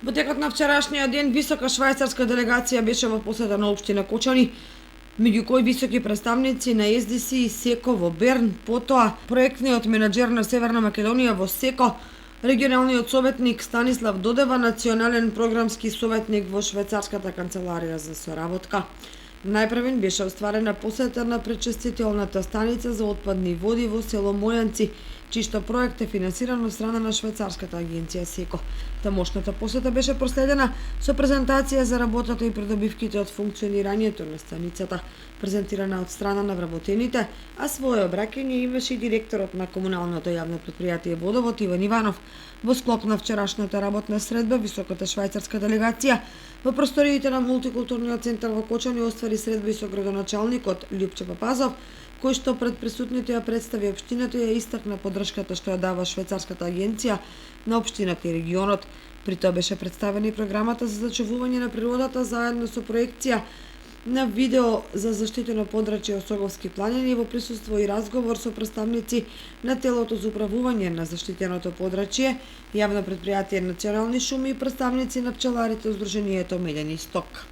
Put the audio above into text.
Во текот на вчерашниот ден висока швајцарска делегација беше во посета на општина Кочани, меѓу кои високи представници на СДС и СЕКО во Берн, потоа проектниот менаџер на Северна Македонија во СЕКО, регионалниот советник Станислав Додева, национален програмски советник во швајцарската канцеларија за соработка. Најпрвен беше остварена посета на пречистителната станица за отпадни води во село Мојанци, чишто проект е финансиран од страна на швајцарската агенција СЕКО. Тамошната посета беше проследена со презентација за работата и придобивките од функционирањето на станицата, презентирана од страна на вработените, а свое обраќање имаше и директорот на комуналното јавно претпријатие Водовод Иван Иванов. Во склоп на вчерашната работна средба, високата швајцарска делегација во просториите на мултикултурниот центар во Кочани оствари средба и со градоначалникот Љупче Папазов, кој што пред присутните ја представи општината и ја истакна поддршката што ја дава швајцарската агенција на општината и регионот. При тоа беше представена и програмата за зачувување на природата заедно со проекција на видео за заштитено подрачје Осоговски планини во присуство и разговор со представници на телото за управување на заштитеното подрачје, јавно претпријатие Национални шуми и представници на пчеларите од Здруженијето Меден исток.